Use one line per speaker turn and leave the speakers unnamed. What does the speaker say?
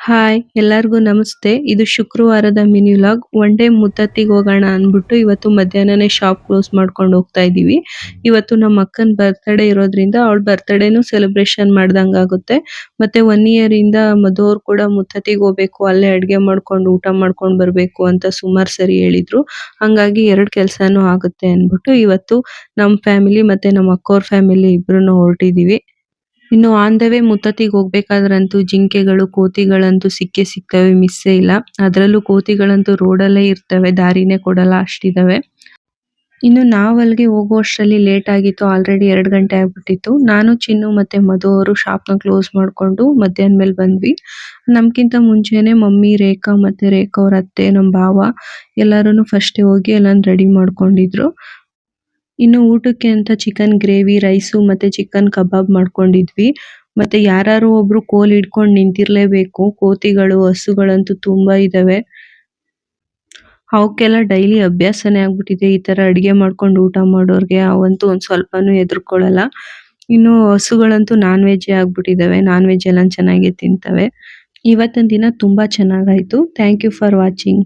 Hi ಎಲ್ಲರಿಗೂ ನಮಸ್ತೆ. ಇದು ಶುಕ್ರವಾರದ ಮಿನಿ ವ್ಲಾಗ್. ಒನ್ ಡೇ ಮುತ್ತತ್ತಿಗೆ ಹೋಗೋಣ ಅಂದ್ಬಿಟ್ಟು ಇವತ್ತು ಮಧ್ಯಾಹ್ನನೇ ಶಾಪ್ ಕ್ಲೋಸ್ ಮಾಡ್ಕೊಂಡು ಹೋಗ್ತಾ ಇದೀವಿ. ಇವತ್ತು ನಮ್ಮ ಅಕ್ಕನ ಬರ್ತ್ಡೇ ಇರೋದ್ರಿಂದ ಅವಳ ಬರ್ತ್ಡೇನು ಸೆಲೆಬ್ರೇಷನ್ ಮಾಡ್ದಂಗ್ ಆಗುತ್ತೆ. ಮತ್ತೆ 1 ಇಯರ್ ಇಂದ ಮಧು ಅವ್ರು ಕೂಡ ಮುತ್ತತ್ತಿಗೆ ಹೋಗ್ಬೇಕು, ಅಲ್ಲೇ ಅಡ್ಗೆ ಮಾಡ್ಕೊಂಡು ಊಟ ಮಾಡ್ಕೊಂಡು ಬರ್ಬೇಕು ಅಂತ ಸುಮಾರು ಸರಿ ಹೇಳಿದ್ರು. ಹಂಗಾಗಿ 2 ಕೆಲ್ಸನೂ ಆಗುತ್ತೆ ಅಂದ್ಬಿಟ್ಟು ಇವತ್ತು ನಮ್ಮ ಫ್ಯಾಮಿಲಿ ಮತ್ತೆ ನಮ್ಮ ಅಕ್ಕೋರ್ ಫ್ಯಾಮಿಲಿ ಇಬ್ರುನು ಹೊರಟಿದೀವಿ. ಇನ್ನು ಆನ್ ದ ವೇ ಮುತ್ತತ್ತಿಗೆ ಹೋಗ್ಬೇಕಾದ್ರಂತೂ ಜಿಂಕೆಗಳು, ಕೋತಿಗಳಂತೂ ಸಿಕ್ಕೇ ಸಿಗ್ತವೆ, ಮಿಸ್ಸೇ ಇಲ್ಲ. ಅದ್ರಲ್ಲೂ ಕೋತಿಗಳಂತೂ ರೋಡಲ್ಲೇ ಇರ್ತವೆ, ದಾರಿನೇ ಕೊಡಲ್ಲ ಅಷ್ಟಿದಾವೆ. ಇನ್ನು ನಾವ್ ಅಲ್ಲಿಗೆ ಹೋಗುವಷ್ಟರಲ್ಲಿ ಲೇಟ್ ಆಗಿತ್ತು. ಆಲ್ರೆಡಿ 2 ಗಂಟೆ ಆಗ್ಬಿಟ್ಟಿತ್ತು. ನಾನು, ಚಿನ್ನು ಮತ್ತೆ ಮಧು ಅವರು ಶಾಪ್ನ ಕ್ಲೋಸ್ ಮಾಡ್ಕೊಂಡು ಮಧ್ಯಾಹ್ನ ಮೇಲೆ ಬಂದ್ವಿ. ನಮ್ಗಿಂತ ಮುಂಚೆನೆ ಮಮ್ಮಿ, ರೇಖಾ ಮತ್ತೆ ರೇಖಾ ಅವ್ರ ಅತ್ತೆ, ನಮ್ ಭಾವ ಎಲ್ಲಾರುನು ಫಸ್ಟೇ ಹೋಗಿ ಎಲ್ಲಾನು ರೆಡಿ ಮಾಡ್ಕೊಂಡಿದ್ರು. ಇನ್ನು ಊಟಕ್ಕೆ ಅಂತ ಚಿಕನ್ ಗ್ರೇವಿ, ರೈಸು ಮತ್ತೆ ಚಿಕನ್ ಕಬಾಬ್ ಮಾಡ್ಕೊಂಡಿದ್ವಿ. ಮತ್ತೆ ಯಾರಾರು ಒಬ್ರು ಕೋಲ್ ಹಿಡ್ಕೊಂಡು ನಿಂತಿರ್ಲೇಬೇಕು. ಕೋತಿಗಳು, ಹಸುಗಳಂತೂ ತುಂಬಾ ಇದಾವೆ. ಅವಕ್ಕೆಲ್ಲ ಡೈಲಿ ಅಭ್ಯಾಸನೇ ಆಗ್ಬಿಟ್ಟಿದೆ ಈ ತರ ಅಡಿಗೆ ಮಾಡ್ಕೊಂಡು ಊಟ ಮಾಡೋರ್ಗೆ. ಅವಂತೂ ಒಂದ್ ಸ್ವಲ್ಪನೂ ಹೆದರ್ಕೊಳ್ಳಲ್ಲ. ಇನ್ನು ಹಸುಗಳಂತೂ ನಾನ್ ವೆಜ್ಜೇ ಆಗ್ಬಿಟ್ಟಿದಾವೆ. ನಾನ್ ವೆಜ್ ಎಲ್ಲ ಚೆನ್ನಾಗಿ ತಿಂತವೆ. ಇವತ್ತಿನ ದಿನ ತುಂಬಾ ಚೆನ್ನಾಗಾಯ್ತು. Thank you for watching.